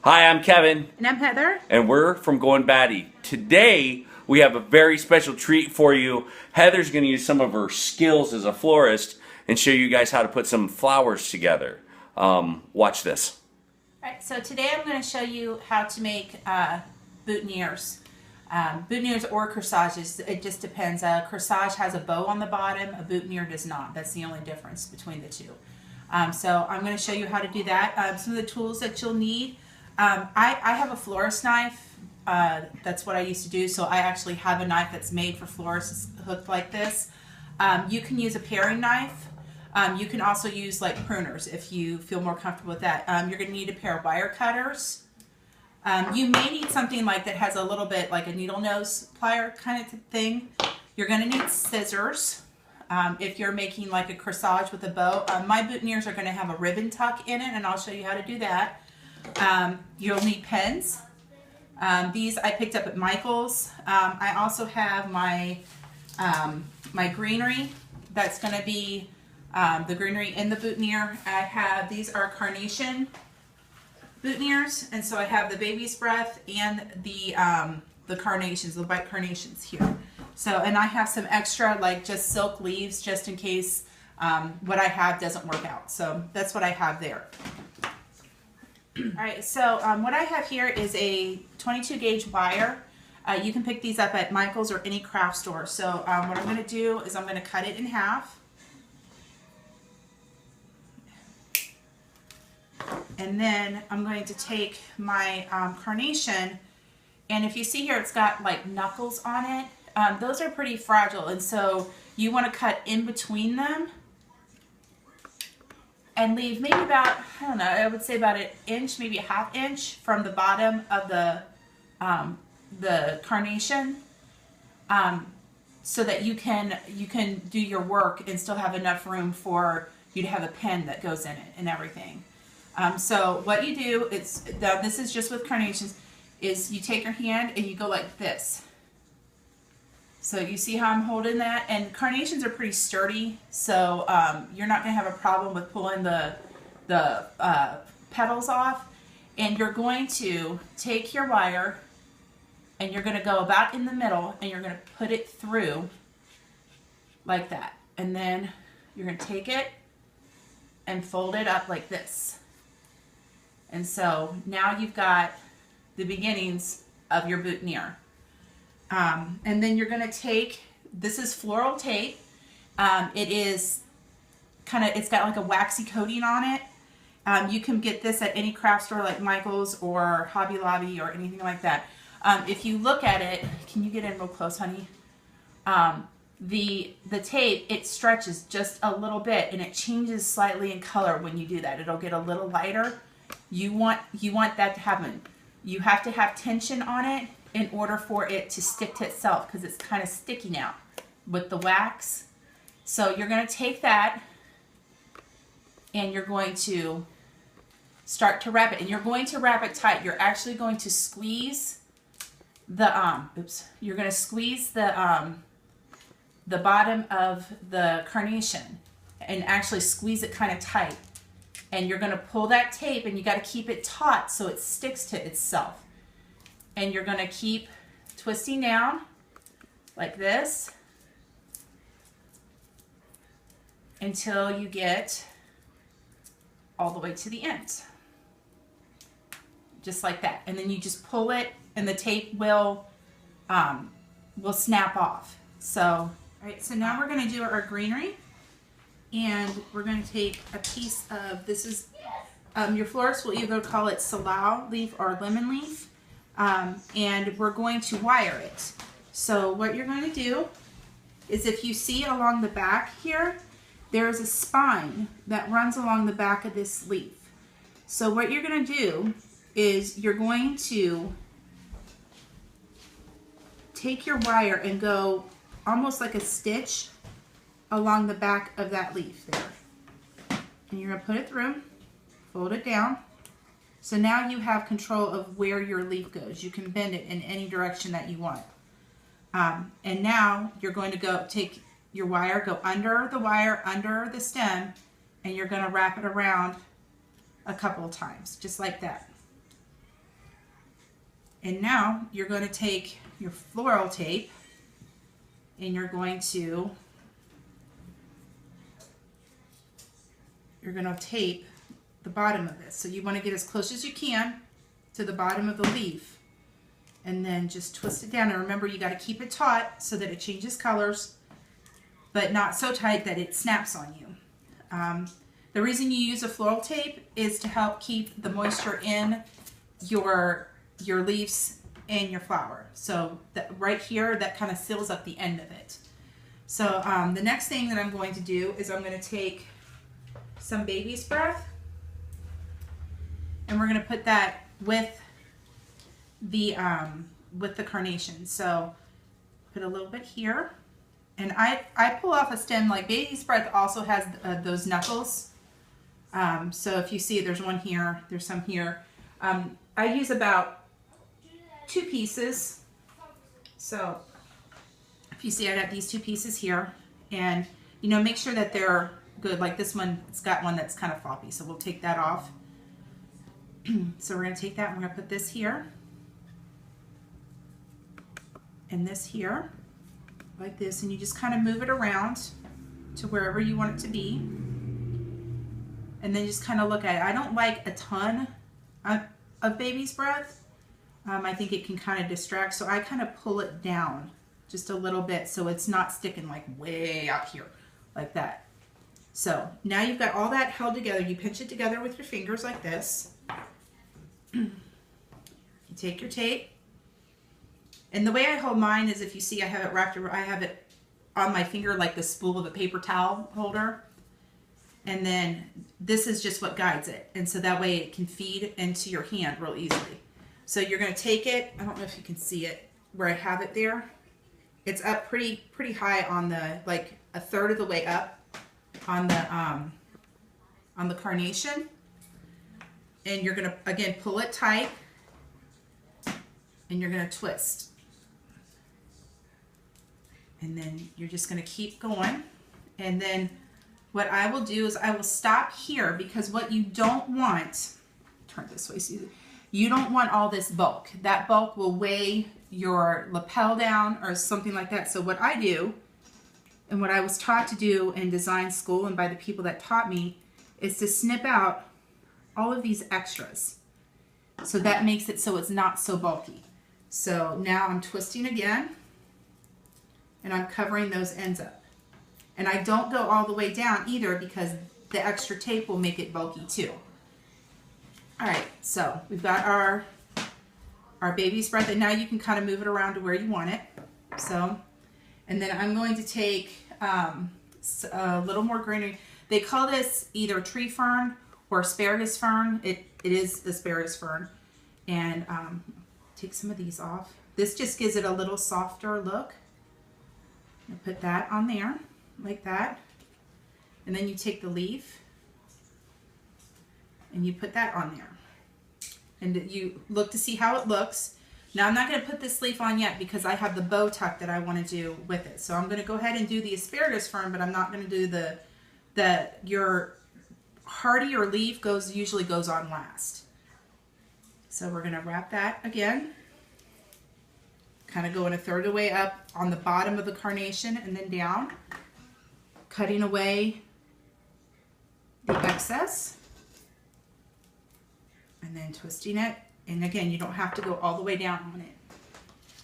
Hi, I'm Kevin, And I'm Heather. and we're from Going Batty. Today, we have a very special treat for you. Heather's going to use some of her skills as a florist and show you guys how to put some flowers together. Watch this. All right, so today I'm going to show you how to make boutonnieres. Boutonnieres or corsages, it just depends. A corsage has a bow on the bottom, a boutonniere does not. That's the only difference between the two. So I'm going to show you how to do that. Some of the tools that you'll need. I have a florist knife. That's what I used to do. So I actually have a knife that's made for florists, hooked like this. You can use a paring knife. You can also use like pruners if you feel more comfortable with that. You're going to need a pair of wire cutters. You may need something like that has a little bit like a needle nose plier kind of thing. You're going to need scissors. If you're making like a corsage with a bow. My boutonnieres are going to have a ribbon tuck in it, and I'll show you how to do that. You'll need pens. These I picked up at Michael's. I also have my my Greenery. That's going to be the Greenery in the boutonniere. I have, these are carnation boutonnieres, and so I have the baby's breath and the carnations, the white carnations here. So, and I have some extra like just silk leaves just in case what I have doesn't work out. So that's what I have there. All right, so what I have here is a 22 gauge wire. You can pick these up at Michael's or any craft store. So what I'm going to do is I'm going to cut it in half. And then I'm going to take my carnation, and if you see here it's got like knuckles on it. Those are pretty fragile, and so you want to cut in between them and leave maybe about, I don't know, I would say about an inch, maybe a half inch from the bottom of the carnation, so that you can do your work and still have enough room for you to have a pen that goes in it and everything. So what you do is, this is just with carnations, is you take your hand and you go like this. So you see how I'm holding that? And carnations are pretty sturdy, so you're not going to have a problem with pulling the petals off. And you're going to take your wire and you're going to go about in the middle and you're going to put it through like that. And then you're going to take it and fold it up like this. And so now you've got the beginnings of your boutonniere. And then you're going to take, this is floral tape. It is kind of, it's got like a waxy coating on it. You can get this at any craft store like Michael's or Hobby Lobby or anything like that. If you look at it, can you get in real close, honey? The tape, it stretches just a little bit and it changes slightly in color when you do that. It'll get a little lighter. You want that to happen. You have to have tension on it in order for it to stick to itself, because it's kind of sticky now with the wax. So you're going to take that and you're going to start to wrap it, and you're going to wrap it tight. You're actually going to squeeze the you're going to squeeze the bottom of the carnation and actually squeeze it kind of tight. And you're going to pull that tape, and you got to keep it taut so it sticks to itself. And you're going to keep twisting down like this until you get all the way to the end. Just like that. And then you just pull it and the tape will snap off. So, all right, so now we're going to do our greenery. And we're going to take a piece of, this is, your florist will either call it salal leaf or lemon leaf. And we're going to wire it. So what you're going to do is, if you see along the back here, there is a spine that runs along the back of this leaf. So what you're going to do is you're going to take your wire and go almost like a stitch along the back of that leaf there. And you're going to put it through, fold it down. So now you have control of where your leaf goes. You can bend it in any direction that you want. And now you're going to go take your wire, go under the wire, under the stem, and you're going to wrap it around a couple of times, just like that. And now you're going to take your floral tape and you're going to tape the bottom of this. So you want to get as close as you can to the bottom of the leaf and then just twist it down. And remember, you got to keep it taut so that it changes colors, but not so tight that it snaps on you. The reason you use a floral tape is to help keep the moisture in your leaves and your flower. So that right here, that kind of seals up the end of it. So the next thing that I'm going to do is I'm going to take some baby's breath and we're going to put that with the carnation. So put a little bit here, and I pull off a stem. Like baby's breath also has those knuckles. So if you see, there's one here, there's some here. I use about 2 pieces. So if you see, I got these 2 pieces here, and you know, make sure that they're good. Like this one, it's got one that's kind of floppy, so we'll take that off. So we're going to take that and we're going to put this here and this here like this, and you just kind of move it around to wherever you want it to be, and then just kind of look at it. I don't like a ton of baby's breath. I think it can kind of distract, so I kind of pull it down just a little bit so it's not sticking like way out here like that. So now you've got all that held together. You pinch it together with your fingers like this. You take your tape, and the way I hold mine is, if you see, I have it wrapped around, I have it on my finger like the spool of a paper towel holder, and then this is just what guides it, and so that way it can feed into your hand real easily. So you're going to take it, I don't know if you can see it where I have it there, it's up pretty high on the, like a third of the way up on the carnation, and you're going to again pull it tight and you're going to twist, and then you're just going to keep going. And then what I will do is I will stop here, because what you don't want, turn this way, Susie, you don't want all this bulk. That bulk will weigh your lapel down or something like that. So what I do, and what I was taught to do in design school and by the people that taught me, is to snip out all of these extras. So that makes it so it's not so bulky. So now I'm twisting again, and I'm covering those ends up. And I don't go all the way down either, because the extra tape will make it bulky too. All right, so we've got our baby's breath, and now you can kind of move it around to where you want it. So, and then I'm going to take a little more greenery. They call this either tree fern or asparagus fern. It is asparagus fern. And take some of these off. This just gives it a little softer look. I'll put that on there like that, and then you take the leaf and you put that on there, and you look to see how it looks. Now I'm not going to put this leaf on yet because I have the bow tuck that I want to do with it. So I'm going to go ahead and do the asparagus fern, but I'm not going to do your hardier leaf usually goes on last. So we're going to wrap that again, kind of going a third of the way up on the bottom of the carnation and then down, cutting away the excess and then twisting it. And again, you don't have to go all the way down on it.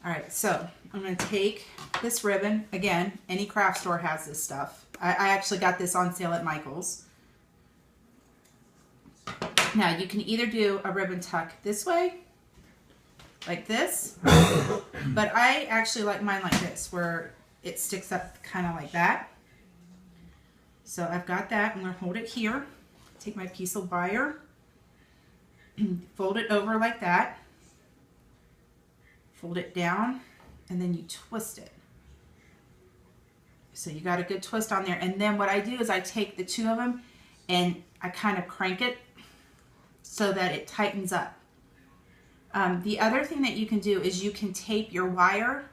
All right, so I'm going to take this ribbon. Again, any craft store has this stuff. I actually got this on sale at Michael's. Now you can either do a ribbon tuck this way, like this, but I actually like mine like this, where it sticks up kind of like that. So I've got that. I'm going to hold it here, take my piece of wire, fold it over like that, fold it down, and then you twist it. So you got a good twist on there. And then what I do is I take the 2 of them and I kind of crank it so that it tightens up. The other thing that you can do is you can tape your wire,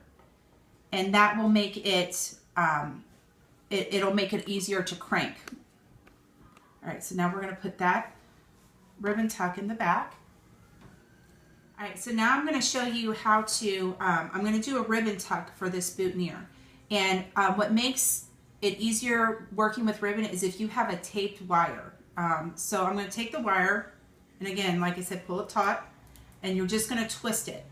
and that will make it, it'll make it easier to crank. All right, so now we're going to put that ribbon tuck in the back. All right, so now I'm going to show you how to, I'm going to do a ribbon tuck for this boutonniere. And what makes it easier working with ribbon is if you have a taped wire. So I'm going to take the wire, and again, like I said, pull it taut, and you're just going to twist it.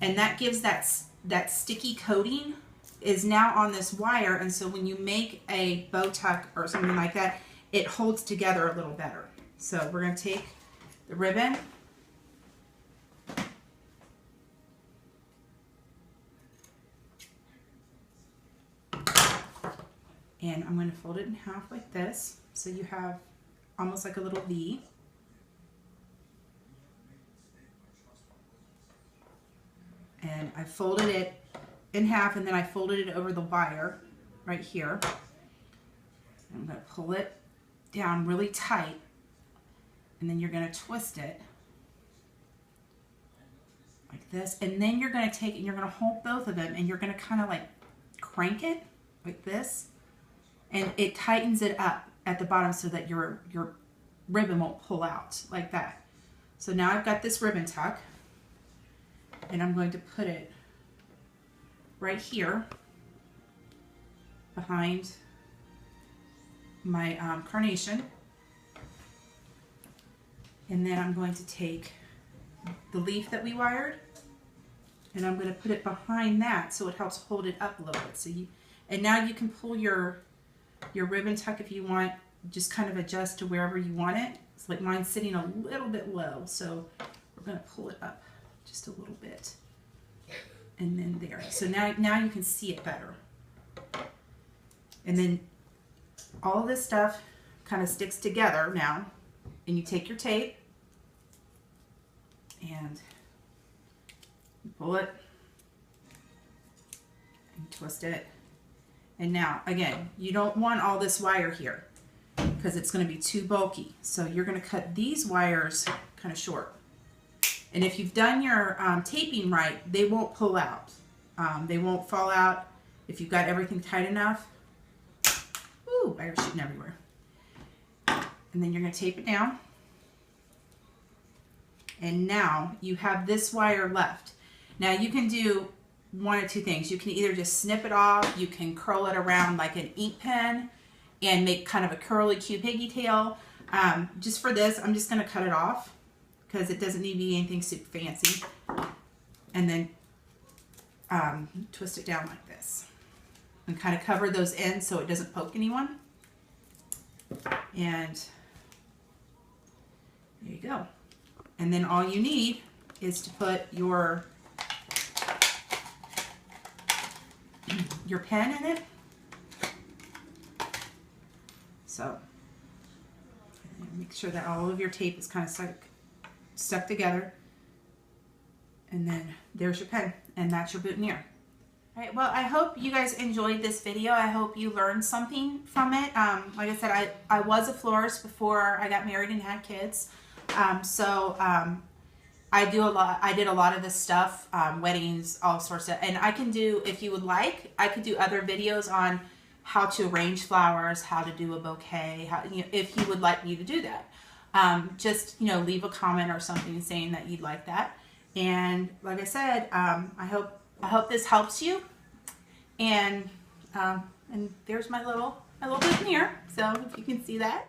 And that gives that sticky coating is now on this wire, and so when you make a bow tuck or something like that, it holds together a little better. So we're going to take the ribbon, and I'm going to fold it in half like this, so you have almost like a little V. And I folded it in half, and then I folded it over the wire right here. I'm going to pull it down really tight, and then you're going to twist it like this, and then you're going to take it and you're going to hold both of them, and you're going to kind of like crank it like this, and it tightens it up at the bottom so that your ribbon won't pull out like that. So now I've got this ribbon tuck, and I'm going to put it right here behind my carnation, and then I'm going to take the leaf that we wired, and I'm going to put it behind that so it helps hold it up a little bit. So and now you can pull your ribbon tuck if you want, just kind of adjust to wherever you want it. It's like mine's sitting a little bit low, so we're going to pull it up just a little bit, and then there. So now you can see it better. And then all of this stuff kind of sticks together now, and you take your tape and you pull it and twist it. And now again, you don't want all this wire here because it's going to be too bulky, so you're going to cut these wires kind of short. And if you've done your taping right, they won't pull out. They won't fall out if you've got everything tight enough. Ooh, wires shooting everywhere. And then you're going to tape it down. And now you have this wire left. Now you can do one of two things. You can either just snip it off, you can curl it around like an ink pen and make kind of a curly cute piggy tail. Just for this, I'm just going to cut it off because it doesn't need to be anything super fancy. And then twist it down like this and kind of cover those ends so it doesn't poke anyone. And there you go. And then all you need is to put your pen in it. So make sure that all of your tape is kind of stuck together. And then there's your pen, and that's your boutonniere. All right, well, I hope you guys enjoyed this video. I hope you learned something from it. Like I said, I was a florist before I got married and had kids. I did a lot of this stuff, weddings, all sorts of, and I can do, if you would like, I could do other videos on how to arrange flowers, how to do a bouquet, how, if you would like me to do that. Just, leave a comment or something saying that you'd like that. And like I said, I hope this helps you. And there's my little boutonniere, so if you can see that.